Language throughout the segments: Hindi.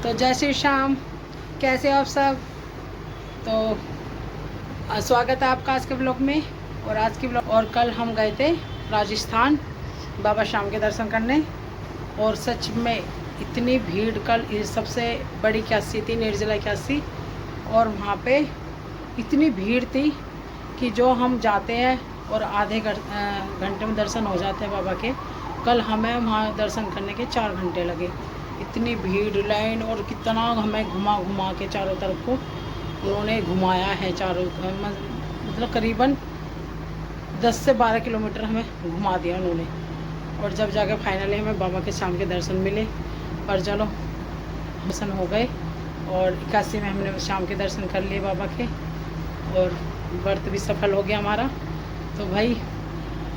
तो जय श्री श्याम, कैसे हो आप सब। तो स्वागत है आपका आज के ब्लॉग में। और आज की ब्लॉग, और कल हम गए थे राजस्थान बाबा श्याम के दर्शन करने। और सच में इतनी भीड़, कल सबसे बड़ी क्यासी थी निर्जला क्यासी, और वहाँ पे इतनी भीड़ थी कि जो हम जाते हैं और आधे घंटे में दर्शन हो जाते हैं बाबा के, कल हमें वहाँ दर्शन करने के 4 घंटे लगे। इतनी भीड़, लाइन, और कितना हमें घुमा घुमा के चारों तरफ को उन्होंने घुमाया है। चारों मतलब करीबन 10 से 12 किलोमीटर हमें घुमा दिया उन्होंने। और जब जाकर फाइनली हमें बाबा के शाम के दर्शन मिले। पर चलो, दर्शन हो गए और 81 में हमने शाम के दर्शन कर लिए बाबा के, और व्रत भी सफल हो गया हमारा। तो भाई,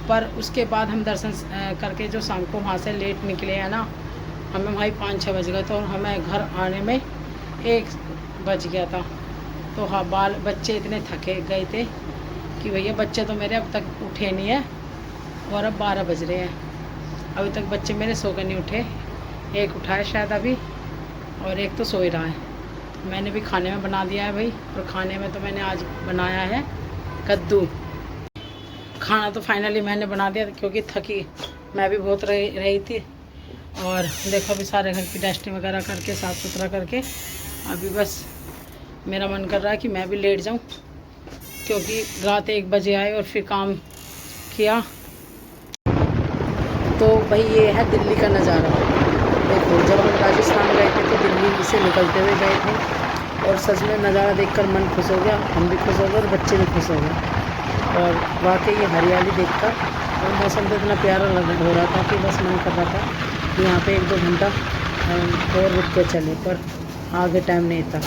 पर उसके बाद हम दर्शन करके जो शाम को वहाँ से लेट निकले हैं ना, हमें भाई 5-6 बज गए थे, और हमें घर आने में 1 बज गया था। तो हाँ, बच्चे इतने थके गए थे कि भैया, बच्चे तो मेरे अब तक उठे नहीं है, और अब 12 बज रहे हैं, अभी तक बच्चे मेरे सो कर नहीं उठे। एक उठा है शायद अभी, और एक तो सो ही रहा है। मैंने भी खाने में बना दिया है भाई, और खाने में तो मैंने आज बनाया है कद्दू। खाना तो फाइनली मैंने बना दिया क्योंकि थकी मैं भी बहुत रही थी। और देखो, अभी सारे घर की डस्टिंग वगैरह करके, साफ़ सुथरा करके, अभी बस मेरा मन कर रहा है कि मैं भी लेट जाऊं, क्योंकि रात 1 बजे आए और फिर काम किया। तो भाई, ये है दिल्ली का नज़ारा। देखो, जब हम राजस्थान गए थे तो दिल्ली से निकलते हुए गए थे, और सच में नज़ारा देखकर मन खुश हो गया, हम भी खुश हो गए और बच्चे भी खुश हो गए। और वाकई ये हरियाली देखकर, और मौसम तो इतना प्यारा हो रहा था कि बस मन कर रहा था कि यहाँ पे 1-2 घंटा और रुक के चले, पर आगे टाइम नहीं था।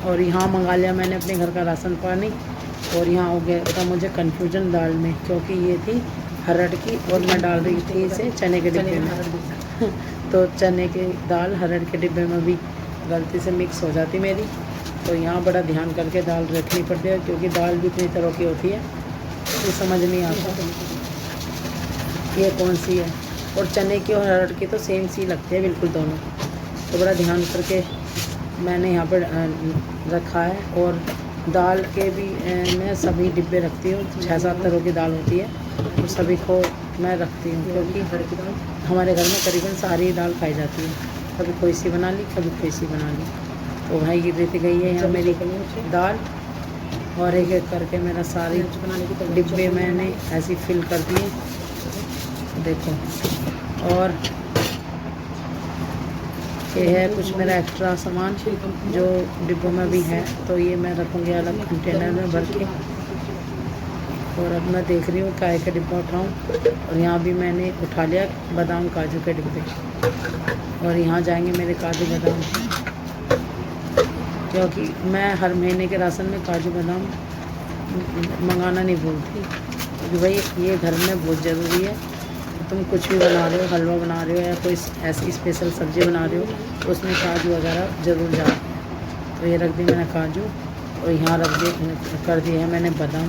और यहाँ मंगा लिया मैंने अपने घर का राशन पानी। और यहाँ हो गया था मुझे कन्फ्यूजन दाल में, क्योंकि ये थी हरड़ की और मैं डाल रही थी इसे चने के डिब्बे में तो चने की दाल हरड़ के डिब्बे में भी गलती से मिक्स हो जाती मेरी। तो यहाँ बड़ा ध्यान करके दाल रखनी पड़ती है, क्योंकि दाल भी इतनी तरह की होती है तो समझ नहीं आता ये कौन सी है। और चने की और हरड़ की तो सेम सी लगती है बिल्कुल दोनों। तो बड़ा ध्यान करके मैंने यहाँ पर रखा है। और दाल के भी मैं सभी डिब्बे रखती हूँ, 6-7 तरह की दाल होती है, और सभी को मैं रखती हूँ, क्योंकि हमारे घर में करीबन सारी दाल खाई जाती है। कभी कोई सी बना ली, कभी कोई सी बना ली। तो भाई, ये देती गई है यहाँ मेरी दाल, और एक एक करके मेरा सारी डिब्बे मैंने ऐसी फिल कर दिए, देखो। और ये है कुछ मेरा एक्स्ट्रा सामान जो डिब्बों में भी है, तो ये मैं रखूँगी अलग कंटेनर में भर के। और अब मैं देख रही हूँ काय का डिब्बा उठाऊँ, और यहाँ भी मैंने उठा लिया बादाम काजू के डिब्बे। और यहाँ जाएंगे मेरे काजू बादाम, क्योंकि मैं हर महीने के राशन में काजू बादाम मंगाना नहीं भूलती, क्योंकि भाई ये घर में बहुत ज़रूरी है। तुम कुछ भी बना रहे हो, हलवा बना रहे हो या कोई ऐसी स्पेशल सब्ज़ी बना रहे हो, तो उसमें काजू वगैरह ज़रूर जाते हैं। तो ये रख दी मैंने काजू, और यहाँ रख दिए कर दिए है मैंने बादाम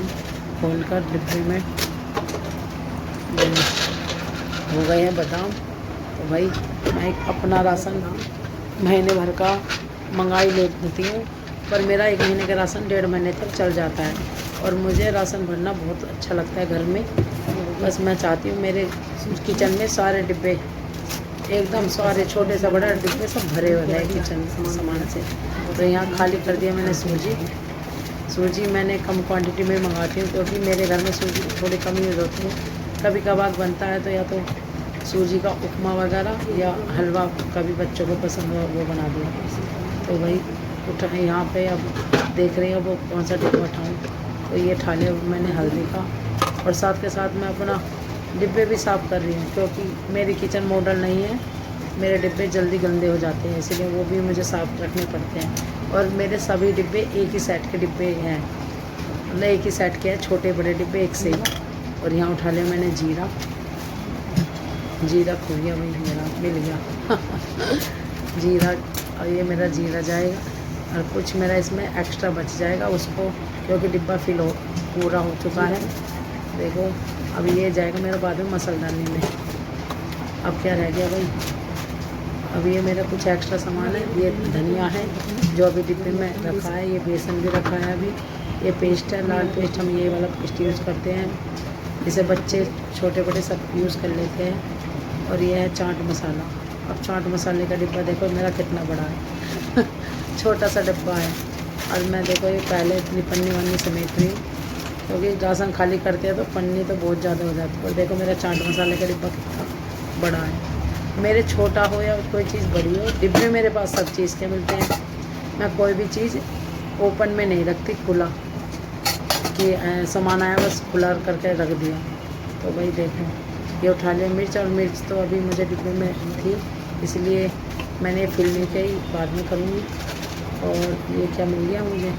खोल कर डिब्बे में। हो गए हैं बादाम। तो भाई, मैं अपना राशन महीने भर का मंगाई लेती हूँ, पर मेरा 1 महीने का राशन 1.5 महीने तक चल जाता है। और मुझे राशन भरना बहुत अच्छा लगता है घर में। बस मैं चाहती हूँ मेरे किचन में सारे डिब्बे एकदम, सारे छोटे से बड़ा डिब्बे सब भरे हुए हैं किचन सामान से। तो यहाँ खाली कर दिया मैंने सूजी मैंने कम क्वांटिटी में मंगाती हूँ, क्योंकि मेरे घर में सूजी थोड़ी कम यूज़ होती है। कभी कभार बनता है तो या तो सूजी का उपमा वगैरह या हलवा, कभी बच्चों को पसंद हो वो बना दिया। तो भाई उठा यहाँ पे, अब देख रही हूँ वो कौन सा डिब्बा उठाऊँ। तो ये ठा लिया मैंने हल्दी का, और साथ के साथ मैं अपना डिब्बे भी साफ़ कर रही हूँ, क्योंकि मेरी किचन मॉडल नहीं है, मेरे डिब्बे जल्दी गंदे हो जाते हैं, इसलिए वो भी मुझे साफ़ रखने पड़ते हैं। और मेरे सभी डिब्बे एक ही सेट के डिब्बे हैं, मतलब एक ही सेट के हैं, छोटे बड़े डिब्बे एक से ही। और यहाँ उठा लिया मैंने जीरा खो गया भाई, मेरा मिल गया जीरा। और ये मेरा जीरा जाएगा, और कुछ मेरा इसमें एक्स्ट्रा बच जाएगा उसको, क्योंकि डिब्बा पूरा हो चुका है। देखो, अब ये जाएगा मेरा बाद में मसाला डालने में। अब क्या रह गया भाई, अब ये मेरा कुछ एक्स्ट्रा सामान है, ये धनिया है जो अभी डिब्बे में रखा है, ये बेसन भी रखा है अभी, ये पेस्ट है लाल पेस्ट, हम ये वाला पेस्ट यूज़ करते हैं, इसे बच्चे छोटे बड़े सब यूज़ कर लेते हैं। और ये है चाट मसाला। अब चाट मसाले का डिब्बा देखो मेरा कितना बड़ा है छोटा सा डिब्बा है। और मैं देखो ये पहले इतनी पन्नी वन्नी समेट रही हूँ क्योंकि राशन खाली करते हैं तो पन्नी तो बहुत ज़्यादा हो जाती है। और देखो मेरा चाट मसाले का डिब्बा कितना बड़ा है। मेरे छोटा हो या कोई चीज़ बड़ी हो, डिब्बे मेरे पास सब चीज़ के मिलते हैं। मैं कोई भी चीज़ ओपन में नहीं रखती, खुला कि सामान आया बस खुला करके रख दिया। तो भाई देखो ये उठा लिया मिर्च, और मिर्च तो अभी मुझे डिब्बे में थी इसलिए मैंने फिल नहीं की, बाद में करूँगी। और ये क्या मिल गया मुझे,